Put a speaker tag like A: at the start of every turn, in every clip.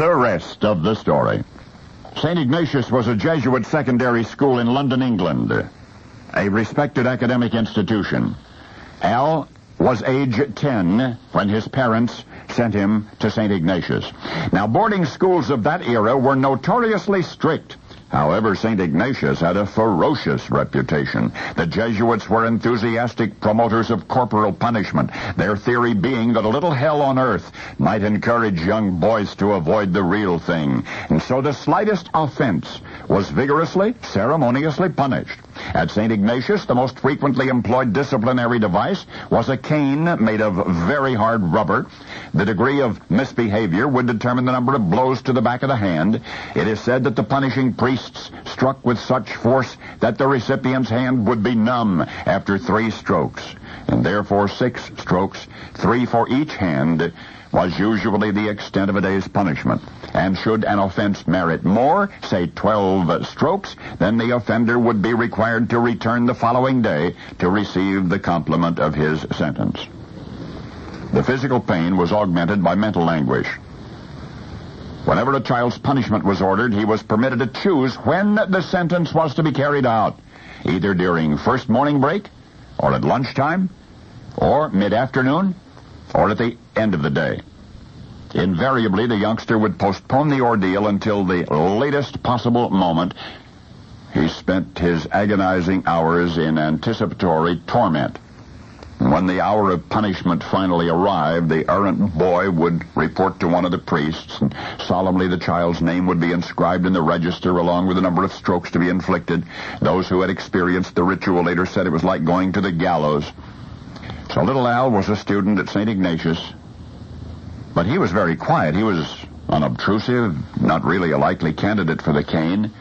A: The rest of the story. St. Ignatius was a Jesuit secondary school in London, England, a respected academic institution. Al was age 10 when his parents sent him to St. Ignatius. Now, boarding schools of that era were notoriously strict. However, St. Ignatius had a ferocious reputation. The Jesuits were enthusiastic promoters of corporal punishment, their theory being that a little hell on earth might encourage young boys to avoid the real thing. And so the slightest offense was vigorously, ceremoniously punished. At St. Ignatius, the most frequently employed disciplinary device was a cane made of very hard rubber. The degree of misbehavior would determine the number of blows to the back of the hand. It is said that the punishing priests struck with such force that the recipient's hand would be numb after 3 strokes, and therefore 6 strokes, 3 for each hand, was usually the extent of a day's punishment. And should an offense merit more, say 12 strokes, then the offender would be required to return the following day to receive the complement of his sentence. The physical pain was augmented by mental anguish. Whenever a child's punishment was ordered, he was permitted to choose when the sentence was to be carried out, either during first morning break, or at lunchtime, or mid-afternoon, or at the end of the day. Invariably, the youngster would postpone the ordeal until the latest possible moment. He spent his agonizing hours in anticipatory torment. When the hour of punishment finally arrived, the errant boy would report to one of the priests, and solemnly the child's name would be inscribed in the register along with the number of strokes to be inflicted. Those who had experienced the ritual later said it was like going to the gallows. So little Al was a student at St. Ignatius, but he was very quiet. He was unobtrusive, not really a likely candidate for the cane.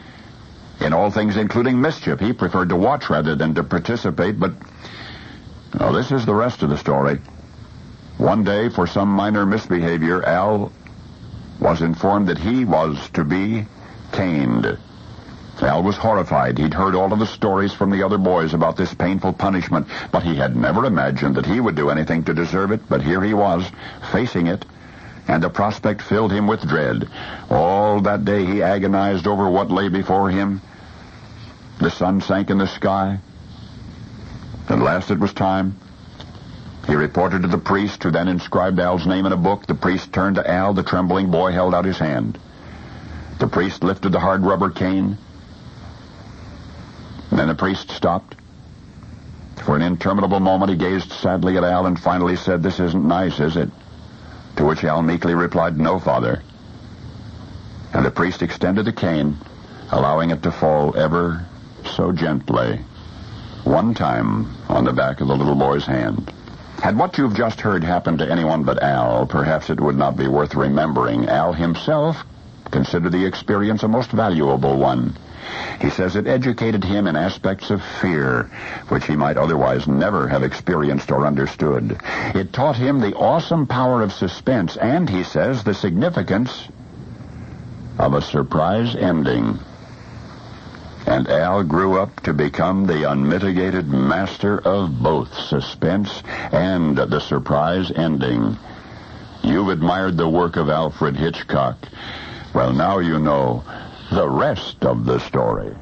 A: In all things, including mischief, he preferred to watch rather than to participate, but now, this is the rest of the story. One day, for some minor misbehavior, Al was informed that he was to be caned. Al was horrified. He'd heard all of the stories from the other boys about this painful punishment, but he had never imagined that he would do anything to deserve it. But here he was, facing it, and the prospect filled him with dread. All that day he agonized over what lay before him. The sun sank in the sky. At last it was time. He reported to the priest, who then inscribed Al's name in a book. The priest turned to Al. The trembling boy held out his hand. The priest lifted the hard rubber cane. And then the priest stopped. For an interminable moment he gazed sadly at Al and finally said, "This isn't nice, is it?" To which Al meekly replied, "No, Father." And the priest extended the cane, allowing it to fall ever so gently, one time on the back of the little boy's hand. Had what you've just heard happened to anyone but Al, perhaps it would not be worth remembering. Al himself considered the experience a most valuable one. He says it educated him in aspects of fear, which he might otherwise never have experienced or understood. It taught him the awesome power of suspense, and, he says, the significance of a surprise ending. And Al grew up to become the unmitigated master of both suspense and the surprise ending. You've admired the work of Alfred Hitchcock. Well, now you know the rest of the story.